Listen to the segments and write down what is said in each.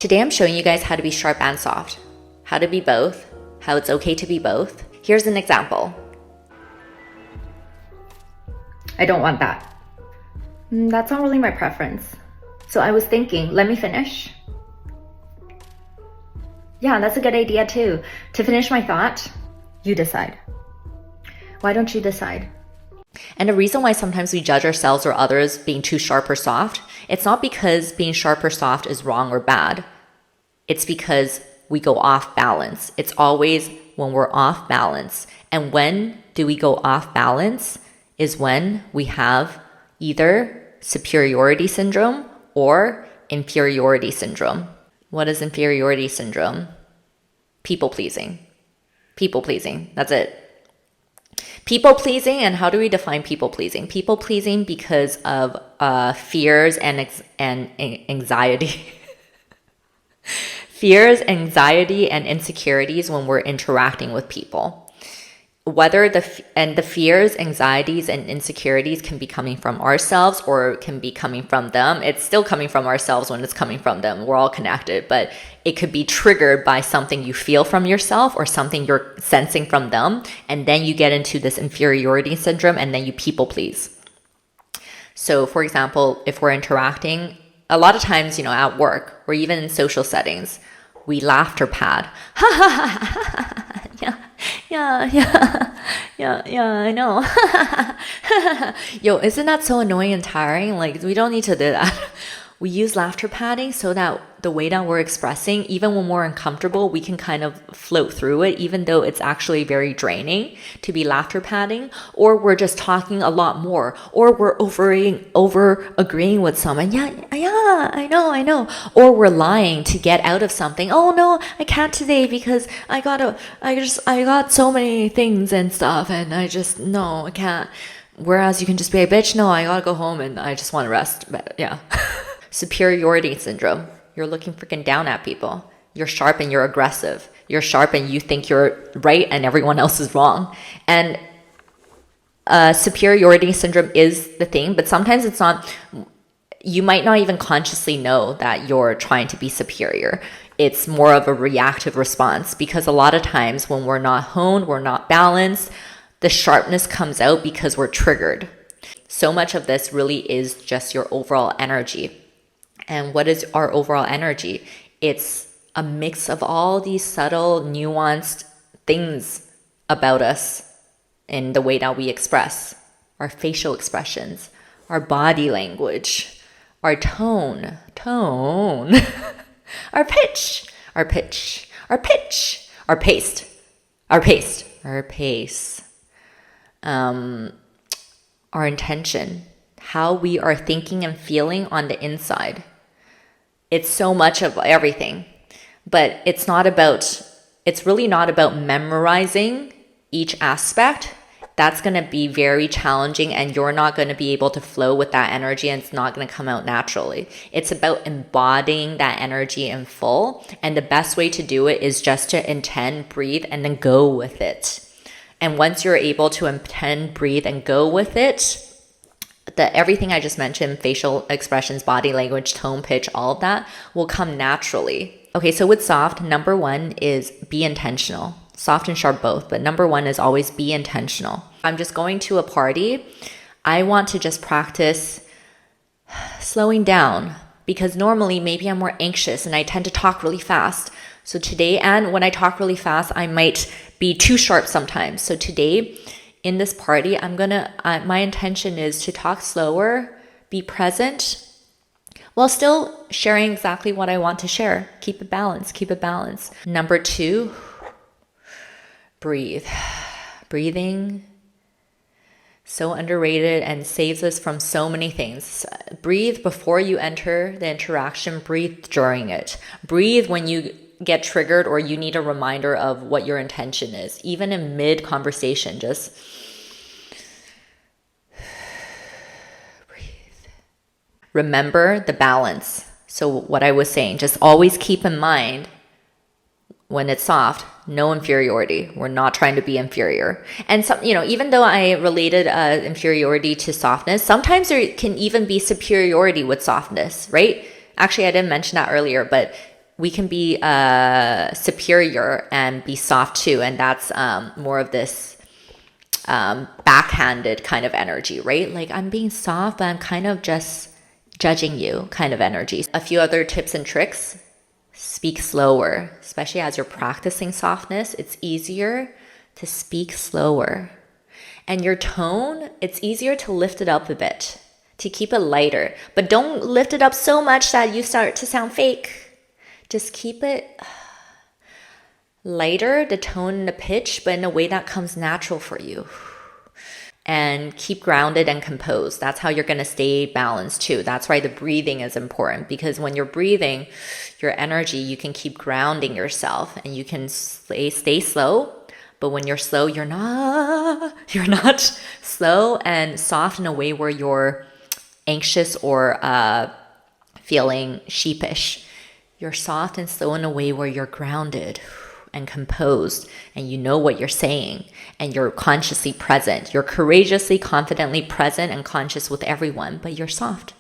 Today I'm showing you guys how to be sharp and soft, how to be both, how it's okay to be both. Here's an example. I don't want that. That's not really my preference. So I was thinking, let me finish. Yeah, that's a good idea too. To finish my thought, you decide. Why don't you decide? And the reason why sometimes we judge ourselves or others being too sharp or soft, it's not because being sharp or soft is wrong or bad. It's because we go off balance. It's always when we're off balance. And when do we go off balance is when we have either superiority syndrome or inferiority syndrome. What is inferiority syndrome? People pleasing. People pleasing. That's it. People pleasing, and how do we define people pleasing? People pleasing because of fears and anxiety. Fears, anxiety, and insecurities when we're interacting with people. Whether the fears, anxieties, and insecurities can be coming from ourselves or can be coming from them. It's still coming from ourselves when it's coming from them. We're all connected, but it could be triggered by something you feel from yourself or something you're sensing from them. And then you get into this inferiority syndrome and then you people please. So for example, if we're interacting, a lot of times, at work or even in social settings, we laughter pad. Ha ha ha ha. Yeah, I know. Yo, isn't that so annoying and tiring? Like, we don't need to do that. We use laughter padding so that the way that we're expressing, even when we're uncomfortable, we can kind of float through it, even though it's actually very draining to be laughter padding, or we're just talking a lot more, or we're over agreeing with someone. Yeah, I know. Or we're lying to get out of something. Oh no, I can't today because I got so many things and stuff, and I can't. Whereas you can just be a bitch, no, I gotta go home and I just want to rest. But yeah. Superiority syndrome. You're looking freaking down at people. You're sharp and you're aggressive. You're sharp and you think you're right and everyone else is wrong. And superiority syndrome is the thing, but sometimes it's not. You might not even consciously know that you're trying to be superior. It's more of a reactive response because a lot of times when we're not honed, we're not balanced, the sharpness comes out because we're triggered. So much of this really is just your overall energy. And what is our overall energy? It's a mix of all these subtle, nuanced things about us in the way that we express. Our facial expressions, our body language, our tone, our pitch, our pace, our intention, how we are thinking and feeling on the inside. It's so much of everything, but it's really not about memorizing each aspect. That's going to be very challenging and you're not going to be able to flow with that energy and it's not going to come out naturally. It's about embodying that energy in full. And the best way to do it is just to intend, breathe, and then go with it. And once you're able to intend, breathe, and go with it, everything I just mentioned, facial expressions, body language, tone, pitch, all of that will come naturally. Okay, so with soft, number one is be intentional. Soft and sharp both, but number one is always be intentional. I'm just going to a party. I want to just practice slowing down because normally maybe I'm more anxious and I tend to talk really fast. So today, and when I talk really fast, I might be too sharp sometimes. So today, in this party, my intention is to talk slower, be present, while still sharing exactly what I want to share. Keep it balanced. Number two, breathe. Breathing, so underrated and saves us from so many things. Breathe before you enter the interaction, breathe during it. Breathe when you get triggered or you need a reminder of what your intention is. Even in mid-conversation, just breathe. Remember the balance. So what I was saying, just always keep in mind when it's soft, no inferiority. We're not trying to be inferior. And some, even though I related inferiority to softness, sometimes there can even be superiority with softness, right? Actually, I didn't mention that earlier, but we can be superior and be soft too. And that's more of this backhanded kind of energy, right? Like I'm being soft, but I'm kind of just judging you kind of energy. A few other tips and tricks. Speak slower, especially as you're practicing softness. It's easier to speak slower. And your tone, it's easier to lift it up a bit, to keep it lighter. But don't lift it up so much that you start to sound fake. Just keep it lighter, the tone and the pitch, but in a way that comes natural for you. And keep grounded and composed. That's how you're going to stay balanced too. That's why the breathing is important, because when you're breathing, your energy, you can keep grounding yourself and you can stay slow. But when you're slow, you're not slow and soft in a way where you're anxious or feeling sheepish. You're soft and slow in a way where you're grounded and composed and you know what you're saying and you're consciously present. You're courageously, confidently present and conscious with everyone, but you're soft.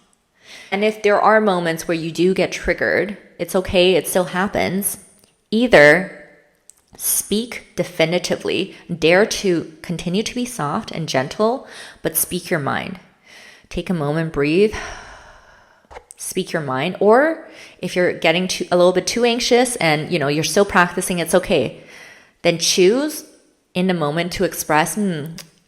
And if there are moments where you do get triggered, it's okay, it still happens. Either speak definitively, dare to continue to be soft and gentle, but speak your mind. Take a moment, breathe, speak your mind. Or if you're getting a little bit too anxious and you're still practicing, it's okay. Then choose in the moment to express,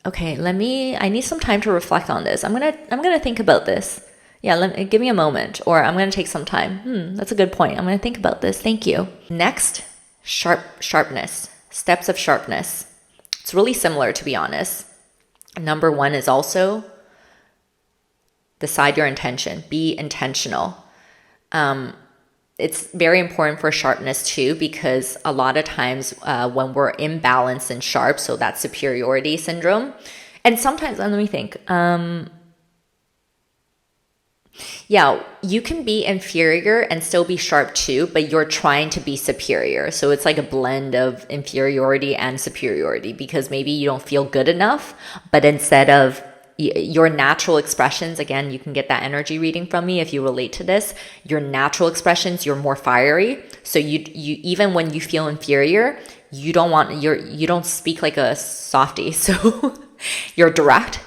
okay, I need some time to reflect on this. I'm gonna think about this. Yeah, give me a moment, or I'm gonna take some time. That's a good point. I'm gonna think about this. Thank you. Next, sharpness, steps of sharpness. It's really similar, to be honest. Number 1 is also decide your intention. Be intentional. It's very important for sharpness too, because a lot of times when we're imbalanced and sharp, so that's superiority syndrome. And sometimes, let me think. You can be inferior and still be sharp too, but you're trying to be superior. So it's like a blend of inferiority and superiority, because maybe you don't feel good enough, but instead of your natural expressions, again, you can get that energy reading from me if you relate to this. Your natural expressions, you're more fiery. So you even when you feel inferior, you don't speak like a softie. So you're direct.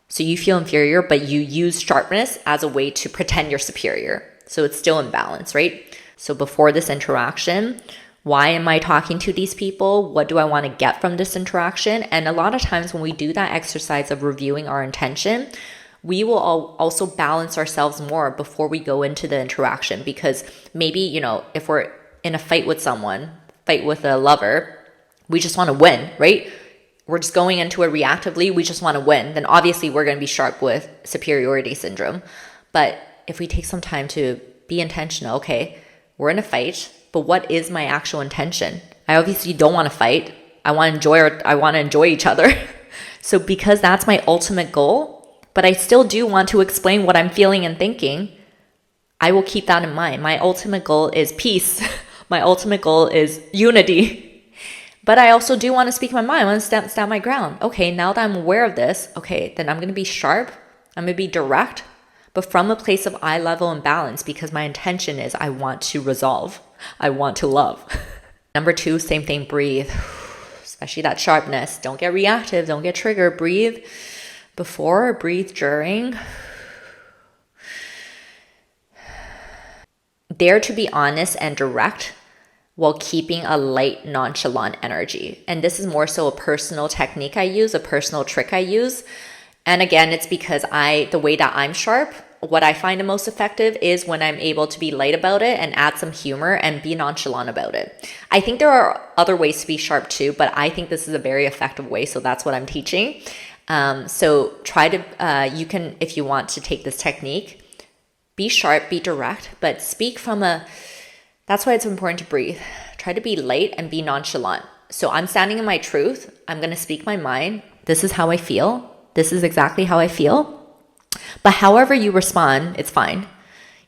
So you feel inferior, but you use sharpness as a way to pretend you're superior. So it's still in balance, right? So before this interaction, why am I talking to these people? What do I want to get from this interaction? And a lot of times when we do that exercise of reviewing our intention, we will also balance ourselves more before we go into the interaction. Because maybe, if we're in a fight with someone, fight with a lover, we just want to win, right? We're just going into it reactively. We just want to win. Then obviously we're going to be sharp with superiority syndrome. But if we take some time to be intentional, okay, we're in a fight, but what is my actual intention? I obviously don't want to fight. I want to enjoy each other. So because that's my ultimate goal, but I still do want to explain what I'm feeling and thinking, I will keep that in mind. My ultimate goal is peace. My ultimate goal is unity. But I also do want to speak my mind. I want to stand my ground. Okay, now that I'm aware of this, okay, then I'm going to be sharp. I'm going to be direct, but from a place of eye level and balance, because my intention is I want to resolve. I want to love. Number 2, same thing, breathe. Especially that sharpness. Don't get reactive. Don't get triggered. Breathe before, breathe during. Dare to be honest and direct while keeping a light, nonchalant energy. And this is more so a personal technique I use, a personal trick I use. And again, it's because the way that I'm sharp, what I find the most effective is when I'm able to be light about it and add some humor and be nonchalant about it. I think there are other ways to be sharp too, but I think this is a very effective way. So that's what I'm teaching. So try to, you can, if you want to take this technique, be sharp, be direct, but speak from that's why it's important to breathe. Try to be light and be nonchalant. So I'm standing in my truth. I'm going to speak my mind. This is how I feel. This is exactly how I feel. But however you respond, it's fine.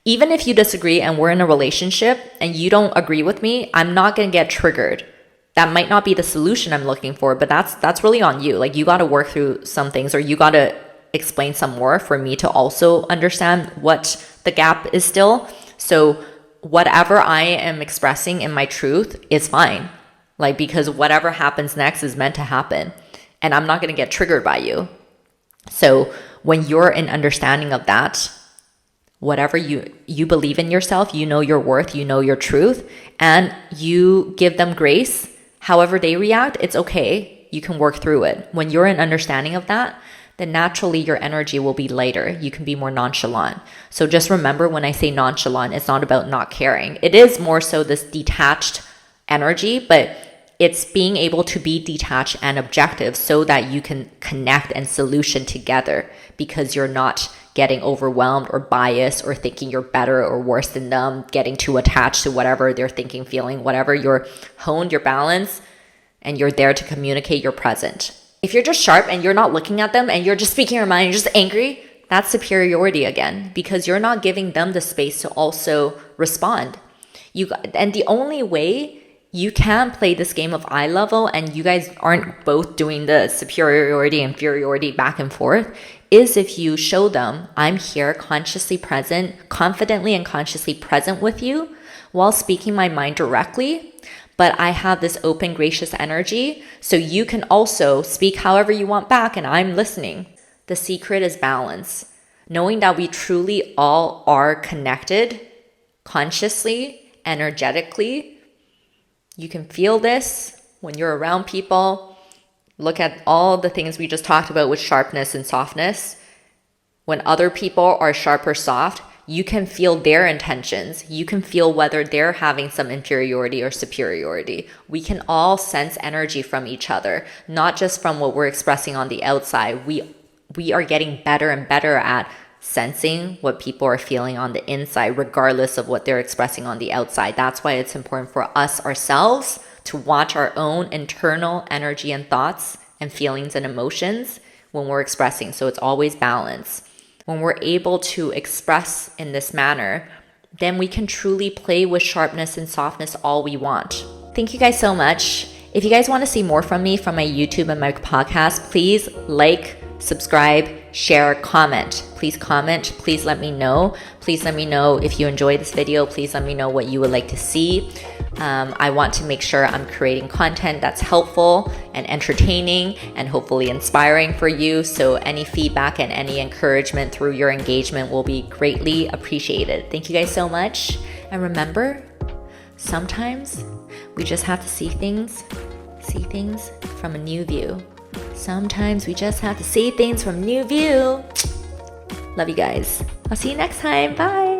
Even if you disagree and we're in a relationship and you don't agree with me, I'm not going to get triggered. That might not be the solution I'm looking for, but that's really on you. Like you got to work through some things, or you got to explain some more for me to also understand what the gap is still. So whatever I am expressing in my truth is fine. Like, because whatever happens next is meant to happen, and I'm not going to get triggered by you. So when you're in understanding of that, whatever you believe in yourself, you know your worth, you know your truth, and you give them grace. However they react, it's okay. You can work through it. When you're in understanding of that, then naturally your energy will be lighter. You can be more nonchalant. So just remember, when I say nonchalant, it's not about not caring. It is more so this detached energy, but it's being able to be detached and objective so that you can connect and solution together, because you're not getting overwhelmed or biased or thinking you're better or worse than them, getting too attached to whatever they're thinking, feeling, whatever. You're honed your balance and you're there to communicate your present. If you're just sharp and you're not looking at them and you're just speaking your mind, you're just angry, that's superiority again, because you're not giving them the space to also respond. And the only way you can play this game of eye level and you guys aren't both doing the superiority, inferiority back and forth is if you show them, I'm here consciously present, confidently and consciously present with you while speaking my mind directly. But I have this open, gracious energy, so you can also speak however you want back, and I'm listening. The secret is balance. Knowing that we truly all are connected, consciously, energetically. You can feel this when you're around people. Look at all the things we just talked about with sharpness and softness. When other people are sharp or soft, you can feel their intentions. You can feel whether they're having some inferiority or superiority. We can all sense energy from each other, not just from what we're expressing on the outside. We are getting better and better at sensing what people are feeling on the inside, regardless of what they're expressing on the outside. That's why it's important for us ourselves to watch our own internal energy and thoughts and feelings and emotions when we're expressing. So it's always balance. When we're able to express in this manner, then we can truly play with sharpness and softness all we want. Thank you guys so much. If you guys want to see more from me from my YouTube and my podcast, please like, subscribe, share, comment. Please comment. Please let me know. Please let me know if you enjoyed this video. Please let me know what you would like to see. I want to make sure I'm creating content that's helpful and entertaining and hopefully inspiring for you. So any feedback and any encouragement through your engagement will be greatly appreciated. Thank you guys so much. And remember, sometimes we just have to see things from a new view. Sometimes we just have to see things from a new view. Love you guys. I'll see you next time. Bye.